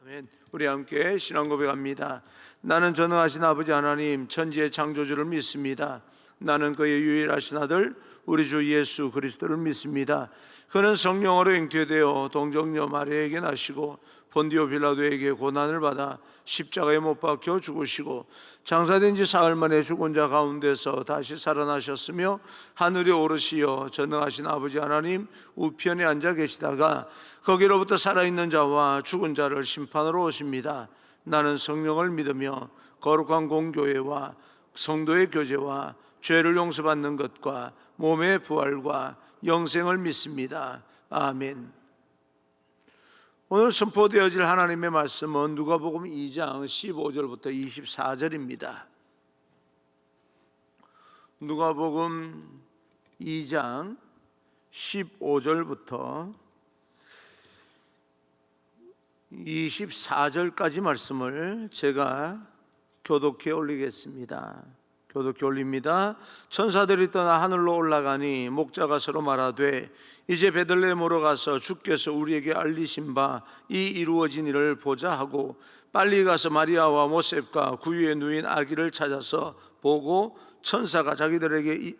아멘. 우리 함께 신앙 고백합니다. 나는 전능하신 아버지 하나님 천지의 창조주를 믿습니다. 나는 그의 유일하신 아들 우리 주 예수 그리스도를 믿습니다. 그는 성령으로 잉태되어 동정녀 마리아에게 나시고 본디오 빌라도에게 고난을 받아 십자가에 못 박혀 죽으시고 장사된 지 사흘 만에 죽은 자 가운데서 다시 살아나셨으며 하늘에 오르시어 전능하신 아버지 하나님 우편에 앉아 계시다가 거기로부터 살아있는 자와 죽은 자를 심판으로 오십니다. 나는 성령을 믿으며 거룩한 공교회와 성도의 교제와 죄를 용서받는 것과 몸의 부활과 영생을 믿습니다. 아멘. 오늘 선포되어질 하나님의 말씀은 누가복음 2장 15절부터 24절입니다. 누가복음 2장 15절부터 24절까지 말씀을 제가 교독해 올리겠습니다. 교독해 올립니다. 천사들이 떠나 하늘로 올라가니 목자가 서로 말하되 이제 베들레헴으로 가서 주께서 우리에게 알리신 바 이 이루어진 일을 보자 하고 빨리 가서 마리아와 모셉과 구유에 누인 아기를 찾아서 보고 천사가 자기들에게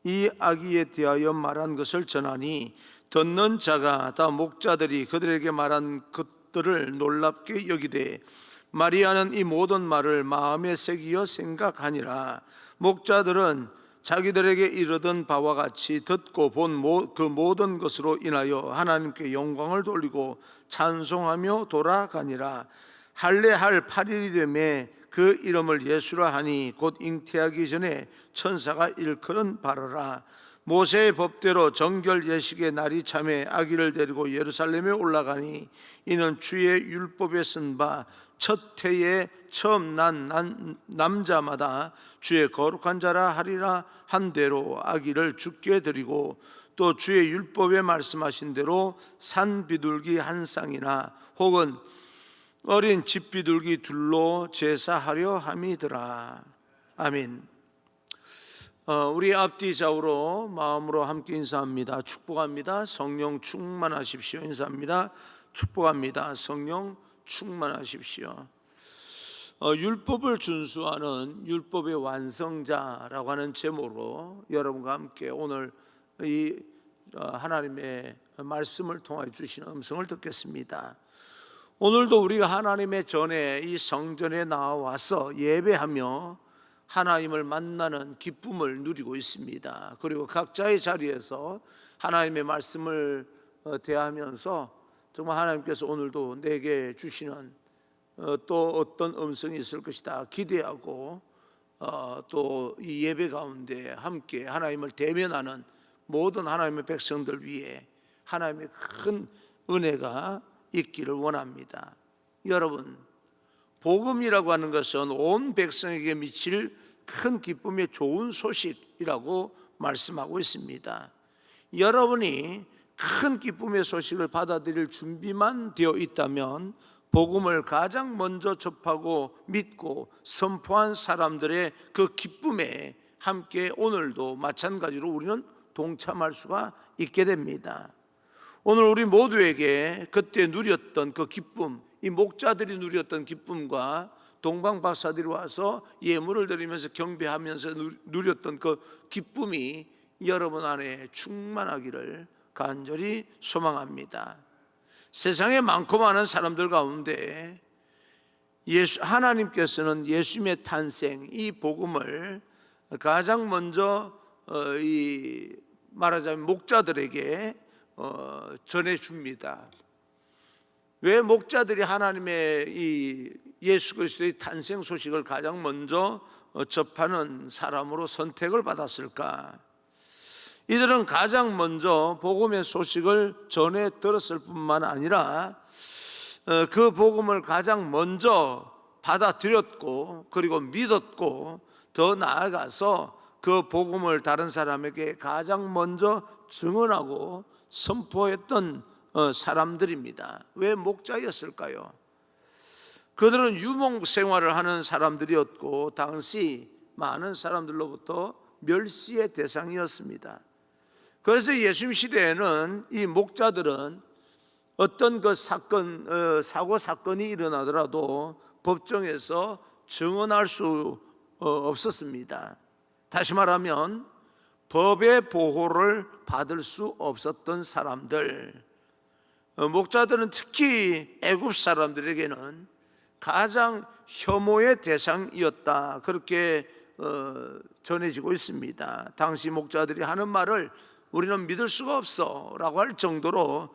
이 아기에 대하여 말한 것을 전하니 듣는 자가 다 목자들이 그들에게 말한 것들을 놀랍게 여기되 마리아는 이 모든 말을 마음에 새기어 생각하니라. 목자들은 자기들에게 이르던 바와 같이 듣고 본 그 모든 것으로 인하여 하나님께 영광을 돌리고 찬송하며 돌아가니라. 할례할 8일이 되매 그 이름을 예수라 하니 곧 잉태하기 전에 천사가 일컬은 바라라. 모세의 법대로 정결 예식의 날이 참에 아기를 데리고 예루살렘에 올라가니 이는 주의 율법에 쓴 바 첫 해에 처음 난 남자마다 주의 거룩한 자라 하리라 한 대로 아기를 주께 드리고 또 주의 율법에 말씀하신 대로 산 비둘기 한 쌍이나 혹은 어린 집 비둘기 둘로 제사하려 함이더라. 아멘. 우리 앞뒤 좌우로 마음으로 함께 인사합니다. 축복합니다. 성령 충만하십시오. 인사합니다. 축복합니다. 성령 충만하십시오. 율법을 준수하는 율법의 완성자라고 하는 제목으로 여러분과 함께 오늘 이 하나님의 말씀을 통하여 주시는 음성을 듣겠습니다. 오늘도 우리가 하나님의 전에 이 성전에 나와서 예배하며 하나님을 만나는 기쁨을 누리고 있습니다. 그리고 각자의 자리에서 하나님의 말씀을 대하면서 정말 하나님께서 오늘도 내게 주시는 또 어떤 음성이 있을 것이다 기대하고 또 이 예배 가운데 함께 하나님을 대면하는 모든 하나님의 백성들 위해 하나님의 큰 은혜가 있기를 원합니다. 여러분, 복음이라고 하는 것은 온 백성에게 미칠 큰 기쁨의 좋은 소식이라고 말씀하고 있습니다. 여러분이 큰 기쁨의 소식을 받아들일 준비만 되어 있다면 복음을 가장 먼저 접하고 믿고 선포한 사람들의 그 기쁨에 함께 오늘도 마찬가지로 우리는 동참할 수가 있게 됩니다. 오늘 우리 모두에게 그때 누렸던 그 기쁨, 이 목자들이 누렸던 기쁨과 동방 박사들이 와서 예물을 드리면서 경배하면서 누렸던 그 기쁨이 여러분 안에 충만하기를 간절히 소망합니다. 세상에 많고 많은 사람들 가운데 하나님께서는 예수님의 탄생, 이 복음을 가장 먼저 말하자면 목자들에게 전해줍니다. 왜 목자들이 하나님의 이 예수 그리스도의 탄생 소식을 가장 먼저 접하는 사람으로 선택을 받았을까? 이들은 가장 먼저 복음의 소식을 전해 들었을 뿐만 아니라 그 복음을 가장 먼저 받아들였고 그리고 믿었고 더 나아가서 그 복음을 다른 사람에게 가장 먼저 증언하고 선포했던 사람들입니다. 왜 목자였을까요? 그들은 유목 생활을 하는 사람들이었고 당시 많은 사람들로부터 멸시의 대상이었습니다. 그래서 예수님 시대에는 이 목자들은 어떤 그 사고 사건이 일어나더라도 법정에서 증언할 수 없었습니다. 다시 말하면 법의 보호를 받을 수 없었던 사람들, 목자들은 특히 애굽 사람들에게는 가장 혐오의 대상이었다, 그렇게 전해지고 있습니다. 당시 목자들이 하는 말을 우리는 믿을 수가 없어 라고 할 정도로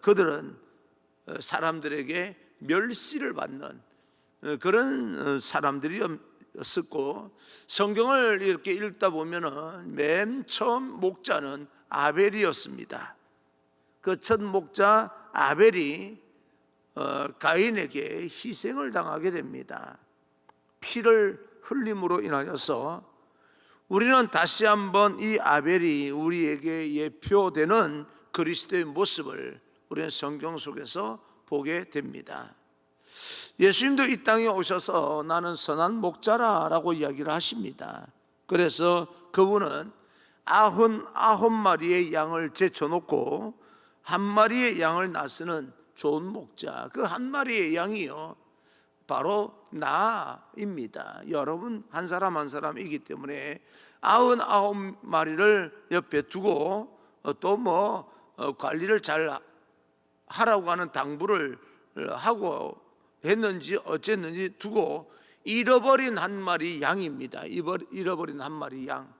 그들은 사람들에게 멸시를 받는 그런 사람들이었고, 성경을 이렇게 읽다 보면은 맨 처음 목자는 아벨이었습니다. 그 첫 목자 아벨이 가인에게 희생을 당하게 됩니다. 피를 흘림으로 인하여서 우리는 다시 한번 이 아벨이 우리에게 예표되는 그리스도의 모습을 우리는 성경 속에서 보게 됩니다. 예수님도 이 땅에 오셔서 나는 선한 목자라라고 이야기를 하십니다. 그래서 그분은 99마리의 양을 제쳐놓고 한 마리의 양을 나서는 좋은 목자, 그 한 마리의 양이요 바로 나입니다. 여러분 한 사람 한 사람이기 때문에 99마리를 옆에 두고 또 관리를 잘 하라고 하는 당부를 하고 했는지 어쨌는지 두고 잃어버린 한 마리 양입니다. 잃어버린 한 마리 양,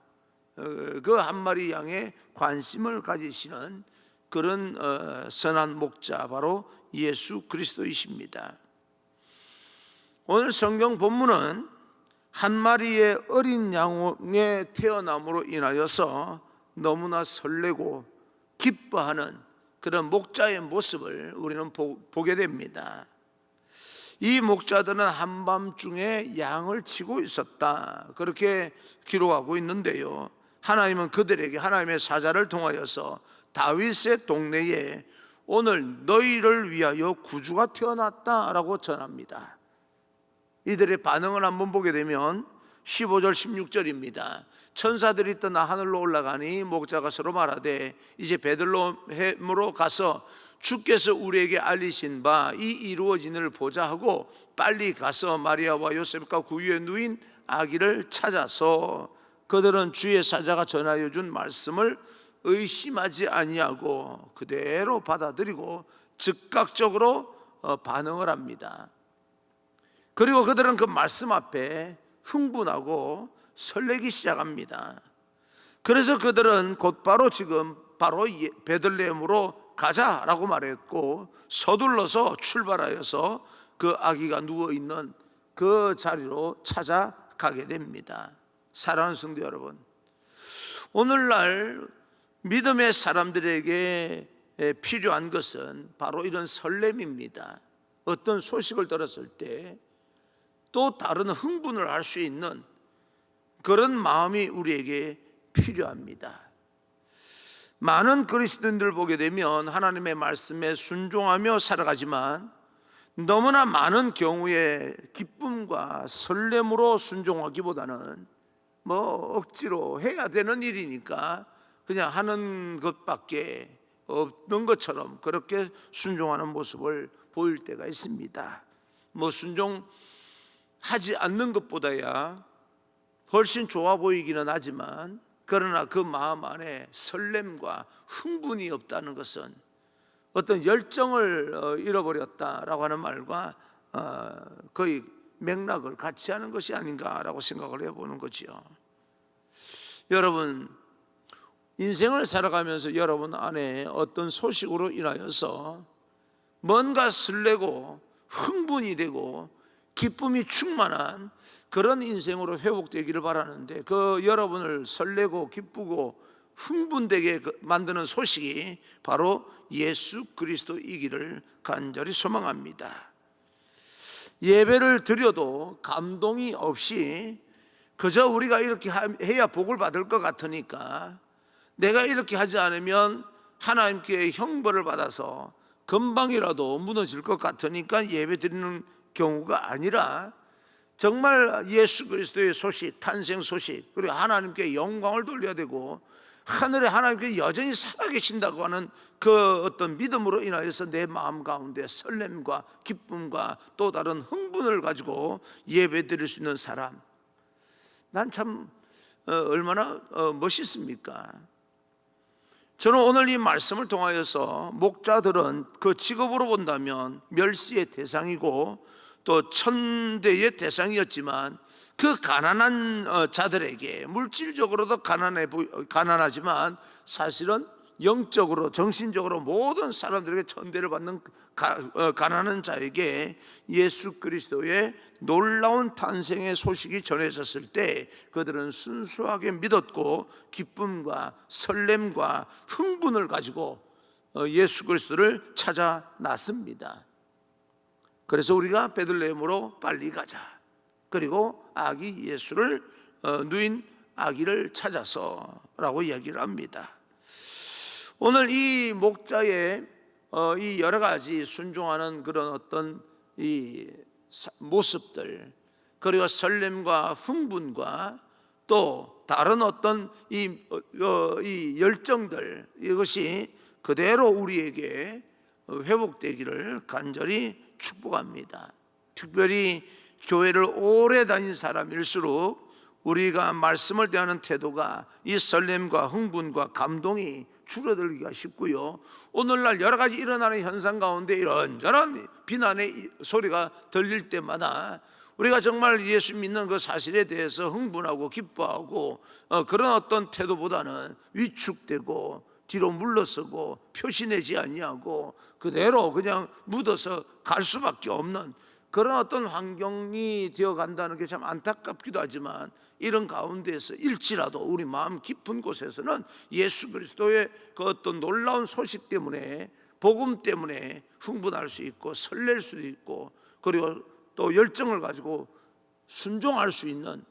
그 한 마리 양에 관심을 가지시는 그런 선한 목자, 바로 예수 그리스도이십니다. 오늘 성경 본문은 한 마리의 어린 양의 태어남으로 인하여서 너무나 설레고 기뻐하는 그런 목자의 모습을 우리는 보게 됩니다. 이 목자들은 한밤중에 양을 치고 있었다, 그렇게 기록하고 있는데요, 하나님은 그들에게 하나님의 사자를 통하여서 다윗의 동네에 오늘 너희를 위하여 구주가 태어났다라고 전합니다. 이들의 반응을 한번 보게 되면 15절 16절입니다. 천사들이 떠나 하늘로 올라가니 목자가 서로 말하되 이제 베들레헴으로 가서 주께서 우리에게 알리신 바 이 이루어지는 보자 하고 빨리 가서 마리아와 요셉과 구유에 누인 아기를 찾아서 그들은 주의 사자가 전하여 준 말씀을 의심하지 아니하고 그대로 받아들이고 즉각적으로 반응을 합니다. 그리고 그들은 그 말씀 앞에 흥분하고 설레기 시작합니다. 그래서 그들은 곧바로 지금 바로 베들레헴으로 가자라고 말했고 서둘러서 출발하여서 그 아기가 누워있는 그 자리로 찾아가게 됩니다. 사랑하는 성도 여러분, 오늘날 믿음의 사람들에게 필요한 것은 바로 이런 설렘입니다. 어떤 소식을 들었을 때 또 다른 흥분을 할 수 있는 그런 마음이 우리에게 필요합니다. 많은 그리스도인들 보게 되면 하나님의 말씀에 순종하며 살아가지만 너무나 많은 경우에 기쁨과 설렘으로 순종하기보다는 억지로 해야 되는 일이니까 그냥 하는 것밖에 없는 것처럼 그렇게 순종하는 모습을 보일 때가 있습니다. 순종하지 않는 것보다야 훨씬 좋아 보이기는 하지만, 그러나 그 마음 안에 설렘과 흥분이 없다는 것은 어떤 열정을 잃어버렸다라고 하는 말과 거의 맥락을 같이 하는 것이 아닌가라고 생각을 해보는 거지요. 여러분, 인생을 살아가면서 여러분 안에 어떤 소식으로 인하여서 뭔가 설레고 흥분이 되고 기쁨이 충만한 그런 인생으로 회복되기를 바라는데, 그 여러분을 설레고 기쁘고 흥분되게 만드는 소식이 바로 예수 그리스도이기를 간절히 소망합니다. 예배를 드려도 감동이 없이 그저 우리가 이렇게 해야 복을 받을 것 같으니까, 내가 이렇게 하지 않으면 하나님께 형벌을 받아서 금방이라도 무너질 것 같으니까 예배 드리는 경우가 아니라, 정말 예수 그리스도의 소식, 탄생 소식, 그리고 하나님께 영광을 돌려야 되고 하늘에 하나님께 여전히 살아계신다고 하는 그 어떤 믿음으로 인하여서 내 마음 가운데 설렘과 기쁨과 또 다른 흥분을 가지고 예배드릴 수 있는 사람, 난 참 얼마나 멋있습니까? 저는 오늘 이 말씀을 통하여서 목자들은 그 직업으로 본다면 멸시의 대상이고 또 천대의 대상이었지만, 그 가난한 자들에게 물질적으로도 가난하지만 사실은 영적으로 정신적으로 모든 사람들에게 천대를 받는 가난한 자에게 예수 그리스도의 놀라운 탄생의 소식이 전해졌을 때 그들은 순수하게 믿었고 기쁨과 설렘과 흥분을 가지고 예수 그리스도를 찾아 났습니다. 그래서 우리가 베들레헴으로 빨리 가자, 그리고 아기 예수를 누인 아기를 찾아서라고 이야기를 합니다. 오늘 이 목자의 이 여러 가지 순종하는 그런 어떤 이 모습들, 그리고 설렘과 흥분과 또 다른 어떤 이 열정들, 이것이 그대로 우리에게 회복되기를 간절히 축복합니다. 특별히 교회를 오래 다닌 사람일수록 우리가 말씀을 대하는 태도가 이 설렘과 흥분과 감동이 줄어들기가 쉽고요, 오늘날 여러 가지 일어나는 현상 가운데 이런저런 비난의 소리가 들릴 때마다 우리가 정말 예수 믿는 그 사실에 대해서 흥분하고 기뻐하고 그런 어떤 태도보다는 위축되고 뒤로 물러서고 표시내지 아니하고 그대로 그냥 묻어서 갈 수밖에 없는 그런 어떤 환경이 되어간다는 게 참 안타깝기도 하지만, 이런 가운데에서 일지라도 우리 마음 깊은 곳에서는 예수 그리스도의 그 어떤 놀라운 소식 때문에, 복음 때문에 흥분할 수 있고 설렐 수도 있고, 그리고 또 열정을 가지고 순종할 수 있는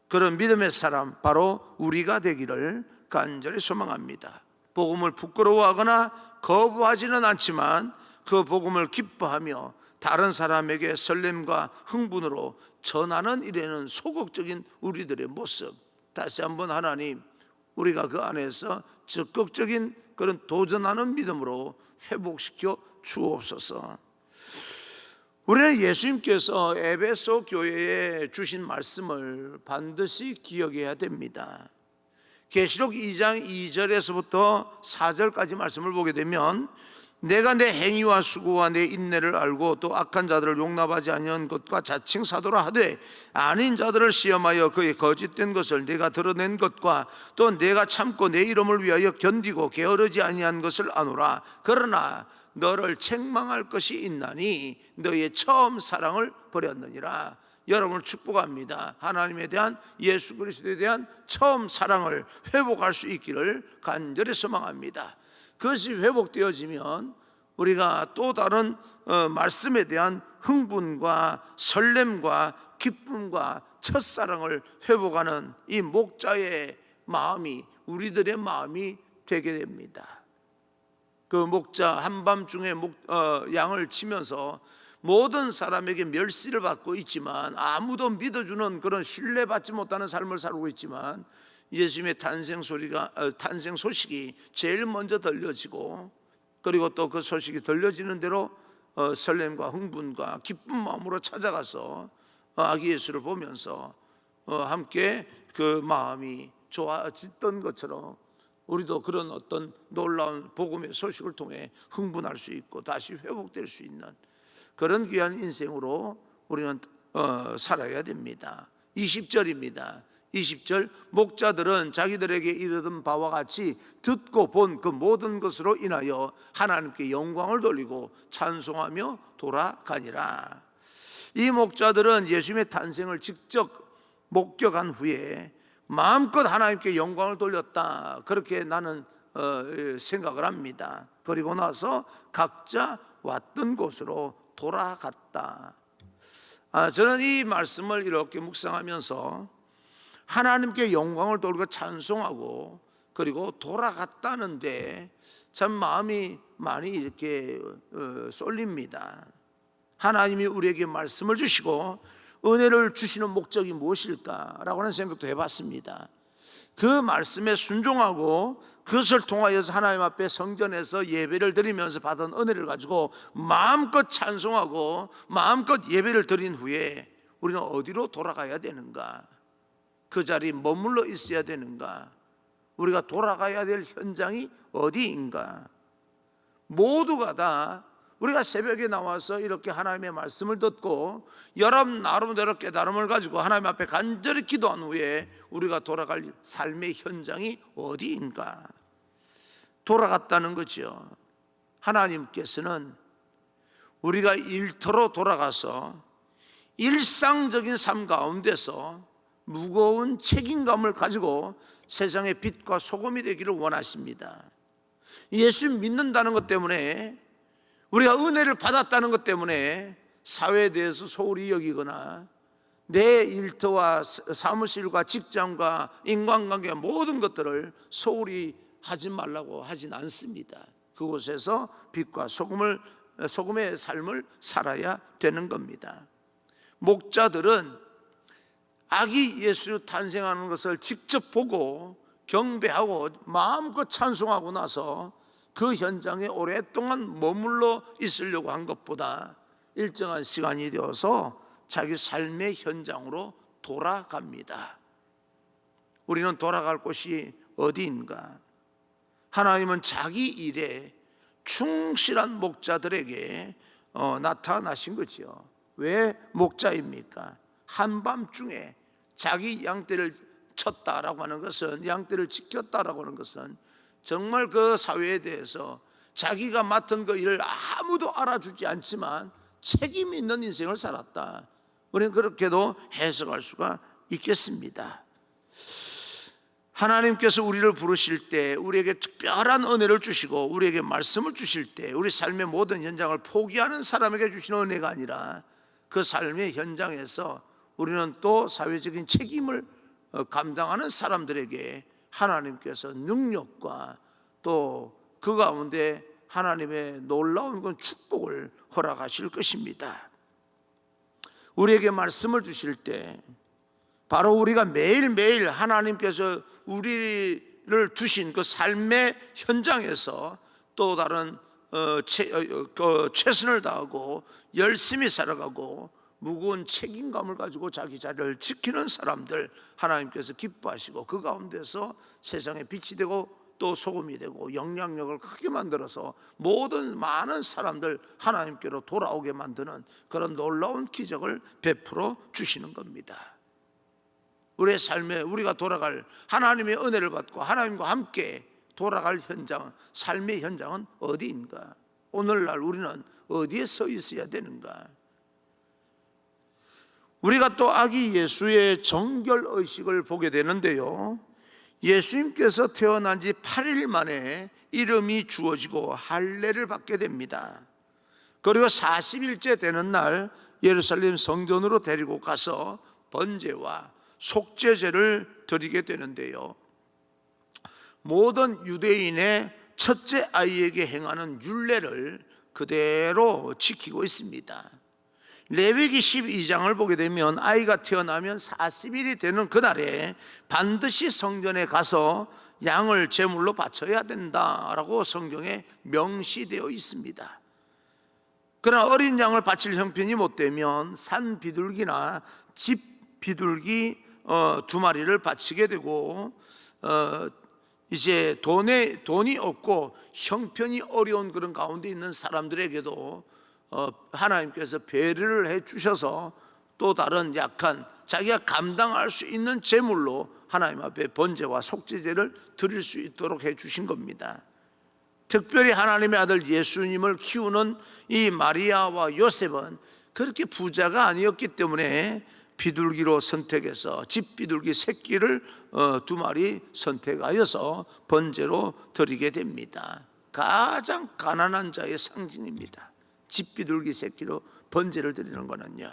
그런 믿음의 사람, 바로 우리가 되기를 간절히 소망합니다. 복음을 부끄러워하거나 거부하지는 않지만 그 복음을 기뻐하며 다른 사람에게 설렘과 흥분으로 전하는 일에는 소극적인 우리들의 모습, 다시 한번 하나님, 우리가 그 안에서 적극적인 그런 도전하는 믿음으로 회복시켜 주옵소서. 우리는 예수님께서 에베소 교회에 주신 말씀을 반드시 기억해야 됩니다. 계시록 2장 2절에서부터 4절까지 말씀을 보게 되면, 내가 내 행위와 수고와 내 인내를 알고 또 악한 자들을 용납하지 아니한 것과 자칭 사도라 하되 아닌 자들을 시험하여 그의 거짓된 것을 내가 드러낸 것과 또 내가 참고 내 이름을 위하여 견디고 게으르지 아니한 것을 아노라. 그러나 너를 책망할 것이 있나니 너의 처음 사랑을 버렸느니라. 여러분을 축복합니다. 하나님에 대한, 예수 그리스도에 대한 처음 사랑을 회복할 수 있기를 간절히 소망합니다. 그것이 회복되어지면 우리가 또 다른 말씀에 대한 흥분과 설렘과 기쁨과 첫사랑을 회복하는 이 목자의 마음이 우리들의 마음이 되게 됩니다. 그 목자 한밤중에 양을 치면서 모든 사람에게 멸시를 받고 있지만, 아무도 믿어주는 그런 신뢰받지 못하는 삶을 살고 있지만, 예수님의 탄생 소식이 제일 먼저 들려지고, 그리고 또 그 소식이 들려지는 대로 설렘과 흥분과 기쁜 마음으로 찾아가서 아기 예수를 보면서 함께 그 마음이 좋아졌던 것처럼 우리도 그런 어떤 놀라운 복음의 소식을 통해 흥분할 수 있고 다시 회복될 수 있는 그런 귀한 인생으로 우리는 살아야 됩니다. 20절입니다. 20절, 목자들은 자기들에게 이르던 바와 같이 듣고 본 그 모든 것으로 인하여 하나님께 영광을 돌리고 찬송하며 돌아가니라. 이 목자들은 예수님의 탄생을 직접 목격한 후에 마음껏 하나님께 영광을 돌렸다, 그렇게 나는 생각을 합니다. 그리고 나서 각자 왔던 곳으로 돌아갔다. 저는 이 말씀을 이렇게 묵상하면서 하나님께 영광을 돌리고 찬송하고 그리고 돌아갔다는데 참 마음이 많이 이렇게 쏠립니다. 하나님이 우리에게 말씀을 주시고 은혜를 주시는 목적이 무엇일까라고 하는 생각도 해봤습니다. 그 말씀에 순종하고 그것을 통하여서 하나님 앞에 성전에서 예배를 드리면서 받은 은혜를 가지고 마음껏 찬송하고 마음껏 예배를 드린 후에 우리는 어디로 돌아가야 되는가? 그 자리에 머물러 있어야 되는가? 우리가 돌아가야 될 현장이 어디인가? 모두가 다 우리가 새벽에 나와서 이렇게 하나님의 말씀을 듣고 여러분 나름대로 깨달음을 가지고 하나님 앞에 간절히 기도한 후에 우리가 돌아갈 삶의 현장이 어디인가? 돌아갔다는 거죠. 하나님께서는 우리가 일터로 돌아가서 일상적인 삶 가운데서 무거운 책임감을 가지고 세상의 빛과 소금이 되기를 원하십니다. 예수 믿는다는 것 때문에, 우리가 은혜를 받았다는 것 때문에 사회에 대해서 소홀히 여기거나 내 일터와 사무실과 직장과 인간관계 모든 것들을 소홀히 하지 말라고 하진 않습니다. 그곳에서 빛과 소금의 삶을 살아야 되는 겁니다. 목자들은 아기 예수 탄생하는 것을 직접 보고 경배하고 마음껏 찬송하고 나서 그 현장에 오랫동안 머물러 있으려고 한 것보다 일정한 시간이 되어서 자기 삶의 현장으로 돌아갑니다. 우리는 돌아갈 곳이 어디인가? 하나님은 자기 일에 충실한 목자들에게 나타나신 거죠. 왜 목자입니까? 한밤중에 자기 양떼를 쳤다라고 하는 것은, 양떼를 지켰다라고 하는 것은 정말 그 사회에 대해서 자기가 맡은 그 일을 아무도 알아주지 않지만 책임 있는 인생을 살았다. 우리는 그렇게도 해석할 수가 있겠습니다. 하나님께서 우리를 부르실 때 우리에게 특별한 은혜를 주시고 우리에게 말씀을 주실 때 우리 삶의 모든 현장을 포기하는 사람에게 주시는 은혜가 아니라 그 삶의 현장에서 우리는 또 사회적인 책임을 감당하는 사람들에게 하나님께서 능력과 또 그 가운데 하나님의 놀라운 그 축복을 허락하실 것입니다. 우리에게 말씀을 주실 때 바로 우리가 매일매일 하나님께서 우리를 두신 그 삶의 현장에서 또 다른 최선을 다하고 열심히 살아가고 무거운 책임감을 가지고 자기 자리를 지키는 사람들 하나님께서 기뻐하시고 그 가운데서 세상에 빛이 되고 또 소금이 되고 영향력을 크게 만들어서 많은 사람들 하나님께로 돌아오게 만드는 그런 놀라운 기적을 베풀어 주시는 겁니다. 우리의 삶에 우리가 돌아갈 하나님의 은혜를 받고 하나님과 함께 돌아갈 현장, 삶의 현장은 어디인가? 오늘날 우리는 어디에 서 있어야 되는가? 우리가 또 아기 예수의 정결의식을 보게 되는데요, 예수님께서 태어난 지 8일 만에 이름이 주어지고 할례를 받게 됩니다. 그리고 40일째 되는 날 예루살렘 성전으로 데리고 가서 번제와 속죄제를 드리게 되는데요, 모든 유대인의 첫째 아이에게 행하는 율례를 그대로 지키고 있습니다. 레위기 12장을 보게 되면 아이가 태어나면 40일이 되는 그날에 반드시 성전에 가서 양을 제물로 바쳐야 된다라고 성경에 명시되어 있습니다. 그러나 어린 양을 바칠 형편이 못 되면 산 비둘기나 집 비둘기 2마리를 바치게 되고, 이제 돈이 없고 형편이 어려운 그런 가운데 있는 사람들에게도 하나님께서 배려를 해 주셔서 또 다른 약한 자기가 감당할 수 있는 제물로 하나님 앞에 번제와 속죄제를 드릴 수 있도록 해 주신 겁니다. 특별히 하나님의 아들 예수님을 키우는 이 마리아와 요셉은 그렇게 부자가 아니었기 때문에 비둘기로 선택해서 집 비둘기 새끼를 2마리 선택하여서 번제로 드리게 됩니다. 가장 가난한 자의 상징입니다. 집 비둘기 새끼로 번제를 드리는 거는요,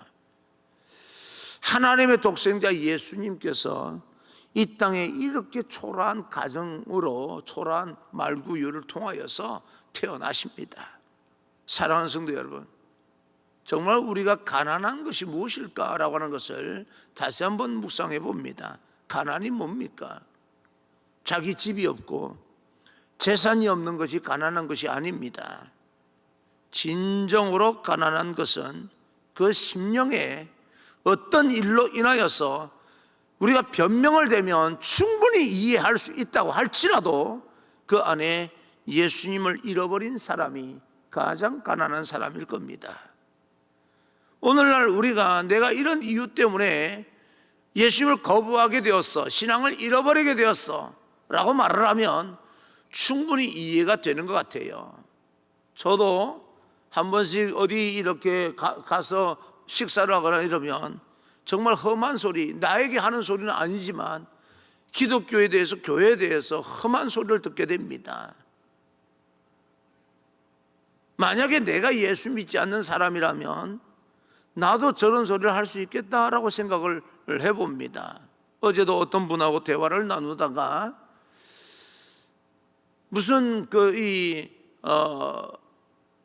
하나님의 독생자 예수님께서 이 땅에 이렇게 초라한 가정으로 초라한 말구유를 통하여서 태어나십니다. 사랑하는 성도 여러분, 정말 우리가 가난한 것이 무엇일까라고 하는 것을 다시 한번 묵상해 봅니다. 가난이 뭡니까? 자기 집이 없고 재산이 없는 것이 가난한 것이 아닙니다. 진정으로 가난한 것은 그 심령에 어떤 일로 인하여서 우리가 변명을 대면 충분히 이해할 수 있다고 할지라도 그 안에 예수님을 잃어버린 사람이 가장 가난한 사람일 겁니다. 오늘날 우리가 내가 이런 이유 때문에 예수님을 거부하게 되었어, 신앙을 잃어버리게 되었어 라고 말을 하면 충분히 이해가 되는 것 같아요. 저도 한 번씩 어디 이렇게 가서 식사를 하거나 이러면 정말 험한 소리, 나에게 하는 소리는 아니지만 기독교에 대해서, 교회에 대해서 험한 소리를 듣게 됩니다. 만약에 내가 예수 믿지 않는 사람이라면 나도 저런 소리를 할 수 있겠다라고 생각을 해봅니다. 어제도 어떤 분하고 대화를 나누다가 무슨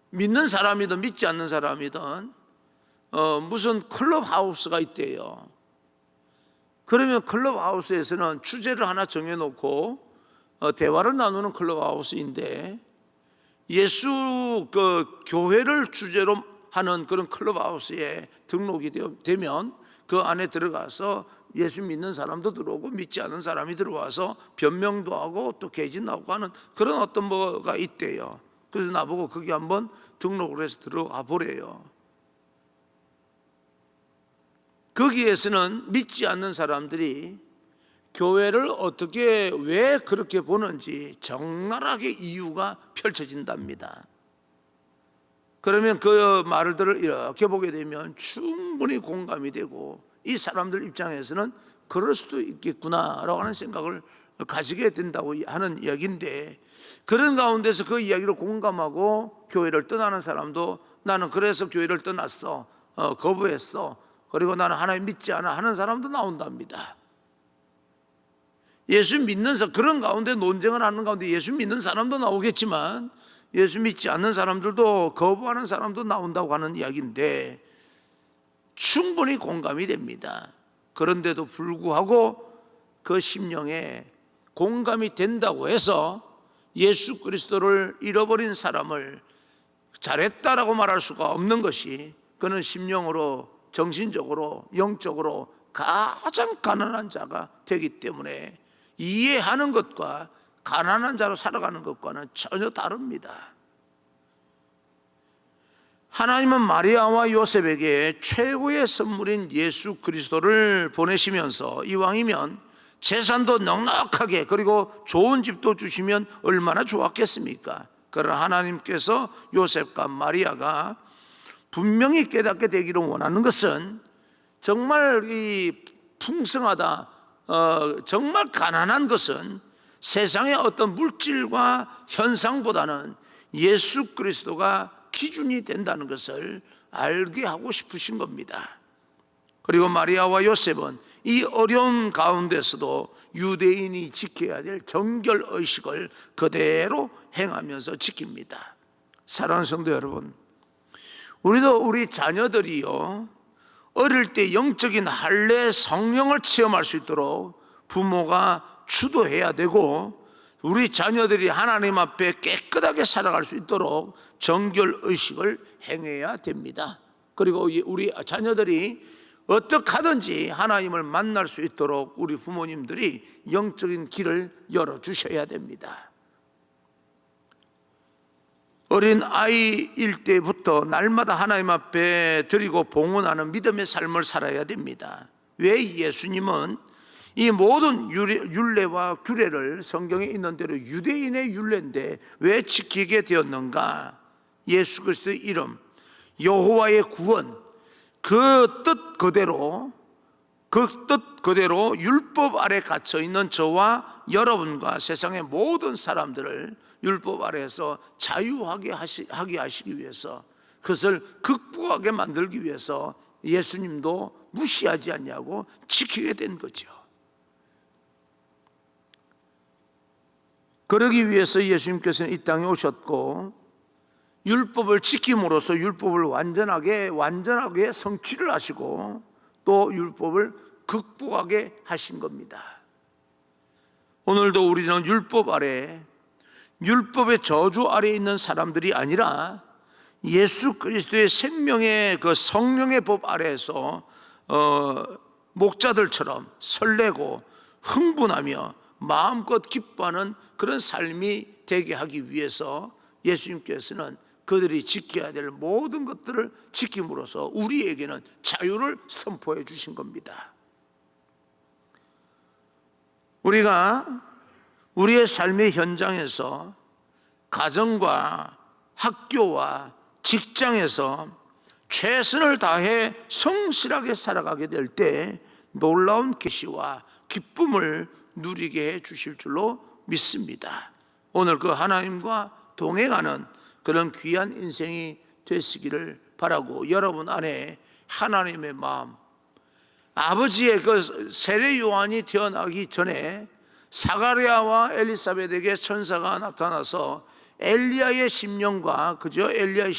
믿는 사람이든 믿지 않는 사람이든 무슨 클럽하우스가 있대요. 그러면 클럽하우스에서는 주제를 하나 정해놓고 대화를 나누는 클럽하우스인데 예수 교회를 주제로 하는 그런 클럽하우스에 등록이 되면 그 안에 들어가서 예수 믿는 사람도 들어오고 믿지 않는 사람이 들어와서 변명도 하고 또 개진하고 하는 그런 어떤 뭐가 있대요. 그래서 나보고 거기 한번 등록을 해서 들어가 보래요. 거기에서는 믿지 않는 사람들이 교회를 어떻게, 왜 그렇게 보는지 적나라하게 이유가 펼쳐진답니다. 그러면 그 말들을 이렇게 보게 되면 충분히 공감이 되고 이 사람들 입장에서는 그럴 수도 있겠구나라고 하는 생각을 가지게 된다고 하는 이야기인데, 그런 가운데서 그 이야기를 공감하고 교회를 떠나는 사람도 나는 그래서 교회를 떠났어, 거부했어, 그리고 나는 하나님 믿지 않아 하는 사람도 나온답니다. 예수 믿는 사람, 그런 가운데 논쟁을 하는 가운데 예수 믿는 사람도 나오겠지만 예수 믿지 않는 사람들도, 거부하는 사람도 나온다고 하는 이야기인데 충분히 공감이 됩니다. 그런데도 불구하고 그 심령에 공감이 된다고 해서 예수 그리스도를 잃어버린 사람을 잘했다라고 말할 수가 없는 것이, 그는 심령으로, 정신적으로, 영적으로 가장 가난한 자가 되기 때문에 이해하는 것과 가난한 자로 살아가는 것과는 전혀 다릅니다. 하나님은 마리아와 요셉에게 최고의 선물인 예수 그리스도를 보내시면서 이왕이면 재산도 넉넉하게, 그리고 좋은 집도 주시면 얼마나 좋았겠습니까? 그러나 하나님께서 요셉과 마리아가 분명히 깨닫게 되기를 원하는 것은 정말 이 풍성하다, 정말 가난한 것은 세상의 어떤 물질과 현상보다는 예수 그리스도가 기준이 된다는 것을 알게 하고 싶으신 겁니다. 그리고 마리아와 요셉은 이 어려운 가운데서도 유대인이 지켜야 될 정결의식을 그대로 행하면서 지킵니다. 사랑하는 성도 여러분, 우리도 우리 자녀들이요, 어릴 때 영적인 할례 성령을 체험할 수 있도록 부모가 주도해야 되고, 우리 자녀들이 하나님 앞에 깨끗하게 살아갈 수 있도록 정결의식을 행해야 됩니다. 그리고 우리 자녀들이 어떻게 하든지 하나님을 만날 수 있도록 우리 부모님들이 영적인 길을 열어주셔야 됩니다. 어린 아이일 때부터 날마다 하나님 앞에 드리고 봉헌하는 믿음의 삶을 살아야 됩니다. 왜 예수님은 이 모든 율례와 규례를 성경에 있는 대로 유대인의 율례인데 왜 지키게 되었는가? 예수 그리스도의 이름, 여호와의 구원, 그 뜻 그대로 율법 아래 갇혀 있는 저와 여러분과 세상의 모든 사람들을 율법 아래에서 자유하게 하시기 위해서, 그것을 극복하게 만들기 위해서 예수님도 무시하지 않냐고 지키게 된 거죠. 그러기 위해서 예수님께서는 이 땅에 오셨고 율법을 지킴으로써 율법을 완전하게 성취를 하시고 또 율법을 극복하게 하신 겁니다. 오늘도 우리는 율법 아래, 율법의 저주 아래 있는 사람들이 아니라 예수 그리스도의 생명의 그 성령의 법 아래에서 목자들처럼 설레고 흥분하며 마음껏 기뻐하는 그런 삶이 되게 하기 위해서 예수님께서는 그들이 지켜야 될 모든 것들을 지킴으로써 우리에게는 자유를 선포해 주신 겁니다. 우리가 우리의 삶의 현장에서 가정과 학교와 직장에서 최선을 다해 성실하게 살아가게 될 때 놀라운 계시와 기쁨을 누리게 해 주실 줄로 믿습니다. 오늘 그 하나님과 동행하는 그런 귀한 인생이 되시기를 바라고, 여러분 안에 하나님의 마음, 아버지의 그 세례 요한이 태어나기 전에 사가랴와 엘리사벳에게 천사가 나타나서 엘리야의 심령과 엘리야의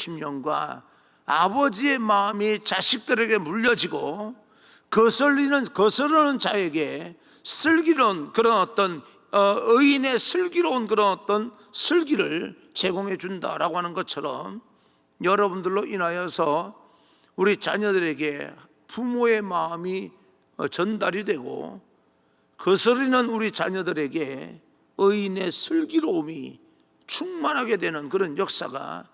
아버지의 마음이 자식들에게 물려지고 거스르는 자에게 슬기로운 그런 어떤 의인의 슬기로운 그런 어떤 슬기를 제공해 준다라고 하는 것처럼, 여러분들로 인하여서 우리 자녀들에게 부모의 마음이 전달이 되고 거스르는 우리 자녀들에게 의인의 슬기로움이 충만하게 되는 그런 역사가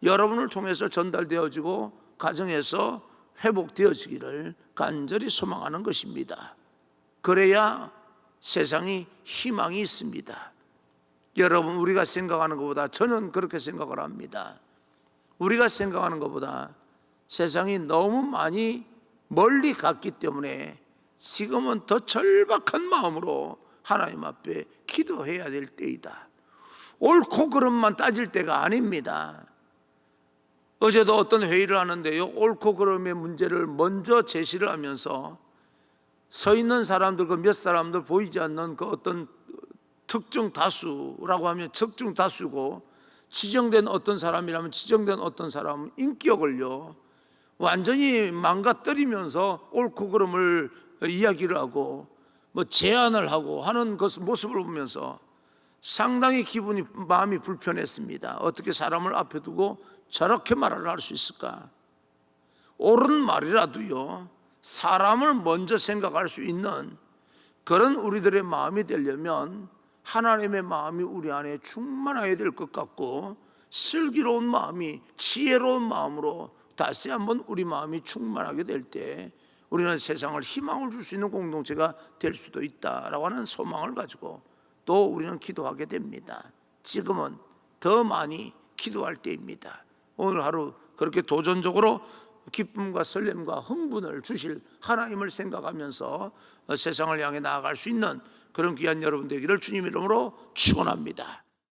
여러분을 통해서 전달되어지고 가정에서 회복되어지기를 간절히 소망하는 것입니다. 그래야 세상이 희망이 있습니다. 여러분, 우리가 생각하는 것보다, 저는 그렇게 생각을 합니다. 우리가 생각하는 것보다 세상이 너무 많이 멀리 갔기 때문에 지금은 더 절박한 마음으로 하나님 앞에 기도해야 될 때이다. 옳고 그름만 따질 때가 아닙니다. 어제도 어떤 회의를 하는데요, 옳고 그름의 문제를 먼저 제시를 하면서 서 있는 사람들, 그 몇 사람들 보이지 않는 그 어떤 특정 다수라고 하면 특정 다수고, 지정된 어떤 사람이라면 지정된 어떤 사람은 인격을요 완전히 망가뜨리면서 옳고 그름을 이야기를 하고 제안을 하고 하는 모습을 보면서 상당히 마음이 불편했습니다. 어떻게 사람을 앞에 두고 저렇게 말을 할 수 있을까? 옳은 말이라도요, 사람을 먼저 생각할 수 있는 그런 우리들의 마음이 되려면 하나님의 마음이 우리 안에 충만해야 될 것 같고, 슬기로운 마음이 지혜로운 마음으로 다시 한번 우리 마음이 충만하게 될 때 우리는 세상을 희망을 줄 수 있는 공동체가 될 수도 있다라고 하는 소망을 가지고 또 우리는 기도하게 됩니다. 지금은 더 많이 기도할 때입니다. 오늘 하루 그렇게 도전적으로 기쁨과 설렘과 흥분을 주실 하나님을 생각하면서 세상을 향해 나아갈 수 있는 그런 귀한 여러분 되기를 주님 이름으로 축원합니다.